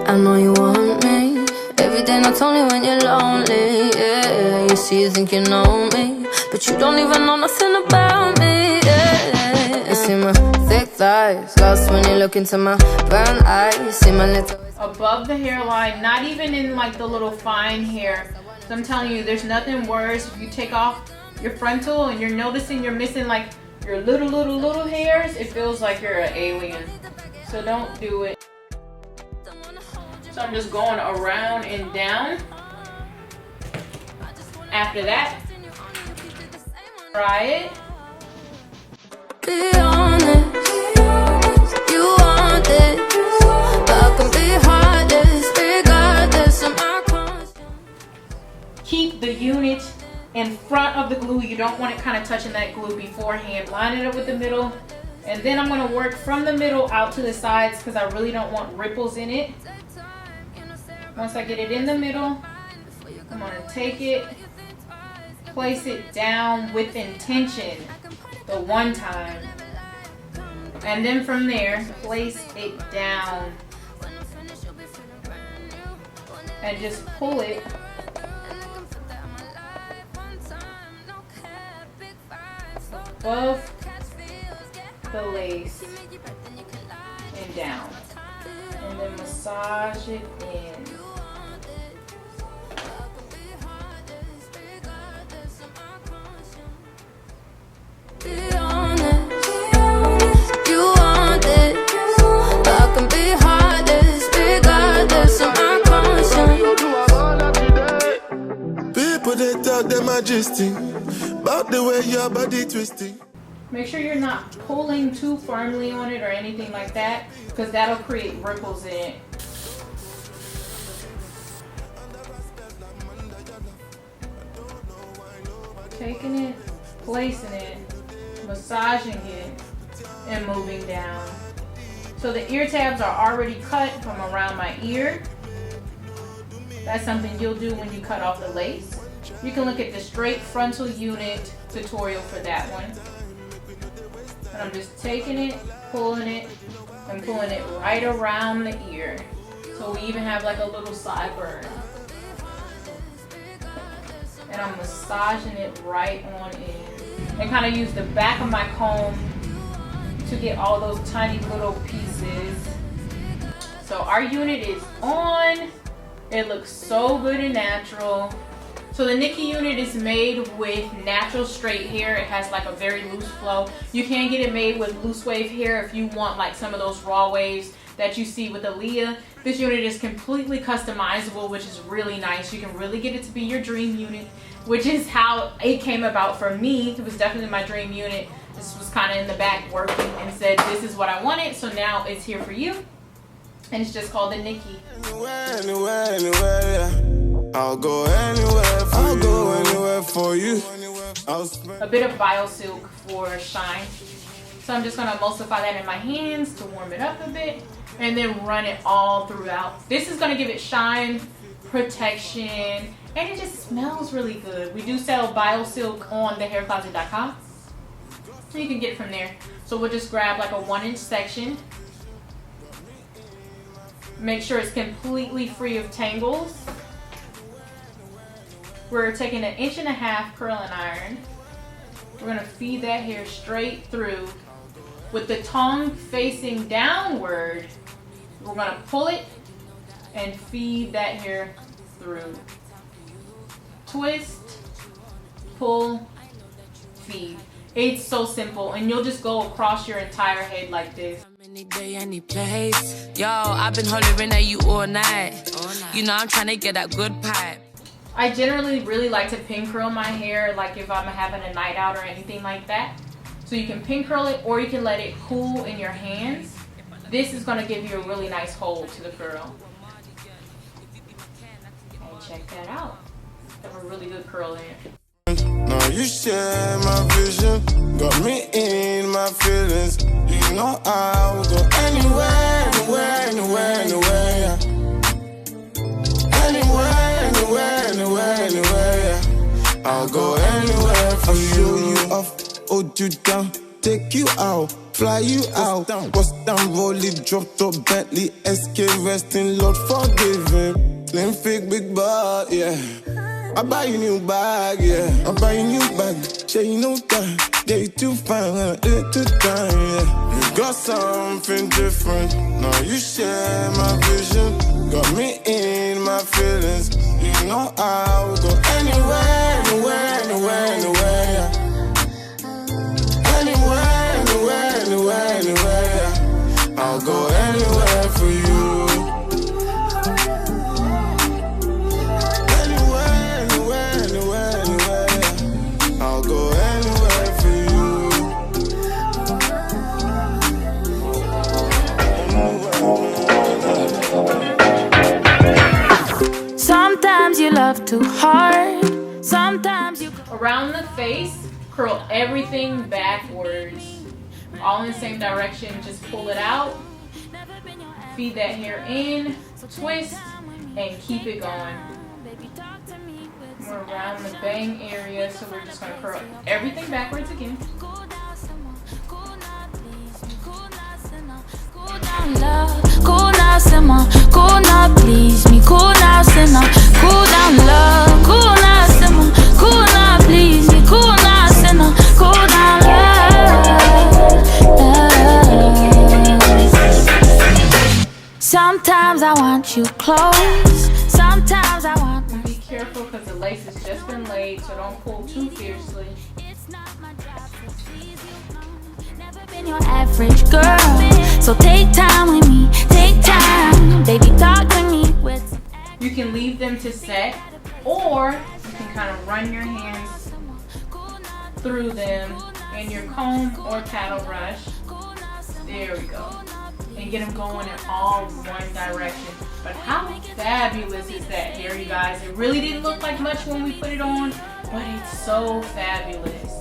I know you want me every day, not only when you're lonely. Yeah, you see, you think you know me, but you don't even know nothing about me. Yeah, you see my thick thighs, lost when you look into my brown eyes. See my little above the hairline, not even in like the little fine hair. So I'm telling you, there's nothing worse if you take off your frontal and you're noticing you're missing like your little hairs. It feels like you're an alien. So don't do it. So I'm just going around and down. After that, try it. be honest, you want this, but I can be heartless regardless of my conscience. Keep the unit in front of the glue. You don't want it kind of touching that glue beforehand. Line it up with the middle, and then I'm going to work from the middle out to the sides because I really don't want ripples in it. Once I get it in the middle, I'm going to take it, place it down with intention the one time, and then from there place it down and just pull it above the lace and down, and then massage it in. Be honest, you want it, but I can be heartless regardless of my conscience. People they talk their majesty about the way your body twisting. Make sure you're not pulling too firmly on it or anything like that, because that'll create ripples in it. Taking it, placing it, massaging it, and moving down. So the ear tabs are already cut from around my ear. That's something you'll do when you cut off the lace. You can look at the straight frontal unit tutorial for that one. And I'm just taking it, pulling it, and pulling it right around the ear. So we even have like a little sideburn. And I'm massaging it right on in. And kind of use the back of my comb to get all those tiny little pieces. So our unit is on. It looks so good and natural. So the Nikki unit is made with natural straight hair. It has like a very loose flow. You can get it made with loose wave hair if you want like some of those raw waves that you see with Aaliyah. This unit is completely customizable, which is really nice. You can really get it to be your dream unit, which is how it came about for me. It was definitely my dream unit. This was kind of in the back working and said, this is what I wanted. So now it's here for you. And it's just called the Nikki. Anywhere, yeah. I'll go anywhere for you. A bit of BioSilk for shine. So I'm just going to emulsify that in my hands to warm it up a bit. And then run it all throughout. This is going to give it shine, protection, and it just smells really good. We do sell BioSilk on thehaircloset.com. So you can get it from there. So we'll just grab like a 1-inch section. Make sure it's completely free of tangles. We're taking an 1.5 inch curling iron. We're going to feed that hair straight through. With the tongue facing downward, we're going to pull it and feed that hair through. Twist, pull, feed. It's so simple, and you'll just go across your entire head like this. Any day, any place. Yo, I've been hollering at you all night. You know I'm trying to get that good pipe. I generally really like to pin curl my hair, like if I'm having a night out or anything like that. So you can pin curl it, or you can let it cool in your hands. This is going to give you a really nice hold to the curl. And check that out. Have a really good curl in it. Now you share my vision, got me in my feelings. You know I will go anywhere, yeah. Anywhere, yeah. I'll go anywhere for you. You off, hold you down. take you out, fly you out. Bust down, roll it, drop top Bentley, SK resting, Lord forgive him. Slim fake big butt, yeah. I buy you new bag, yeah. I buy you new bag, say you know that. Yeah, you too fine, I do it too time, yeah. You got something different, now you share my vision. Got me in my feelings, you know I'll go anywhere, anywhere, anywhere, anywhere, yeah. Anywhere, anywhere, anywhere, anywhere, yeah. I'll go anywhere for you. Sometimes you love too hard. Sometimes you around the face, curl everything backwards, all in the same direction. Just pull it out, feed that hair in, twist, and keep it going. We're around the bang area, so we're just going to curl everything backwards again. cool now, simmer. Cool now, please me. Cool now, sinner. Cool down, love. Cool now, simmer. Cool now, please me. Cool now, sinner. Cool down, love. Sometimes I want you close. Sometimes I want. Be careful because the lace has just been laid, so don't pull too fiercely. Your average girl, so take time with me, take time, baby, talk to me with. You can leave them to set, or you can kind of run your hands through them in your comb or paddle brush. There we go, and get them going in all one direction. But how fabulous is that hair, you guys? It really didn't look like much when we put it on, but it's so fabulous.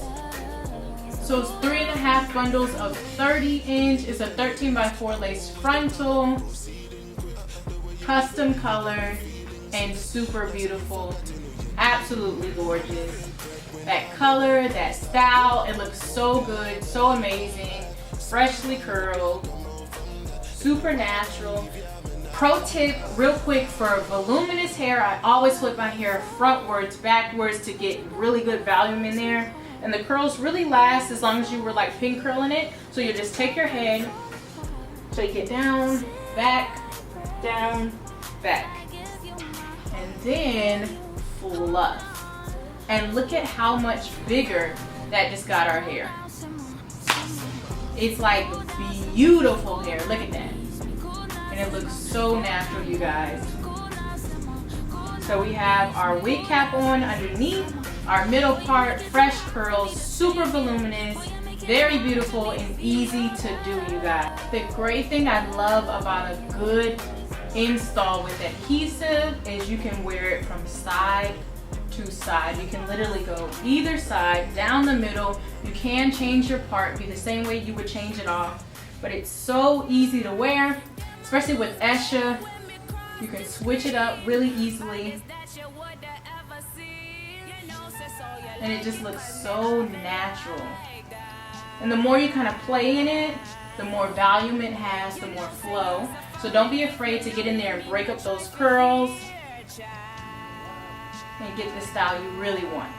So it's 3.5 bundles of 30-inch. It's a 13x4 lace frontal, custom colored, and super beautiful. Absolutely gorgeous. That color, that style, it looks so good, so amazing. Freshly curled, super natural. Pro tip, real quick, for voluminous hair, I always flip my hair frontwards, backwards to get really good volume in there. And the curls really last as long as you were like pin curling it. So you just take your head, shake it down, back, and then fluff. And look at how much bigger that just got our hair. It's like beautiful hair, look at that. And it looks so natural, you guys. So we have our wig cap on underneath. Our middle part, fresh curls, super voluminous, very beautiful and easy to do, you guys. The great thing I love about a good install with adhesive is you can wear it from side to side. You can literally go either side, down the middle. You can change your part, be the same way you would change it off. But it's so easy to wear, especially with Esha. You can switch it up really easily. And it just looks so natural. And the more you kind of play in it, the more volume it has, the more flow. So don't be afraid to get in there and break up those curls and get the style you really want.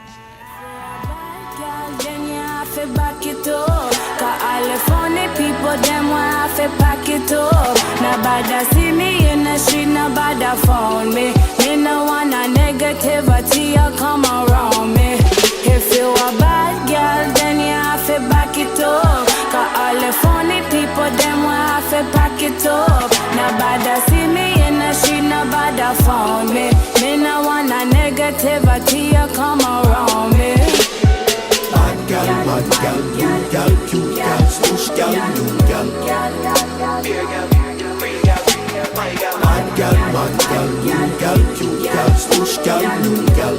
Then you have to back it up. Cause all the funny people, them want have to pack it up. Nobody see me in the street, nobody found me. Me no want a negativity, you come around me. If you a bad girl, then you have to back it up. Cause all the funny people, them want have to pack it up. Nobody see me in the street, nobody found me. Me no want a negativity, you come around me. Bad gal, good gal, cute gal, swoosh gal, new gal. Bad gal, good gal, cute gal, swoosh gal, new gal.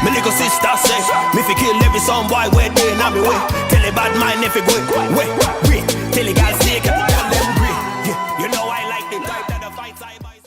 My little sister say, me fi kill every son boy where they in me way. Tell the bad mind if you go, wait, tell the girl stay.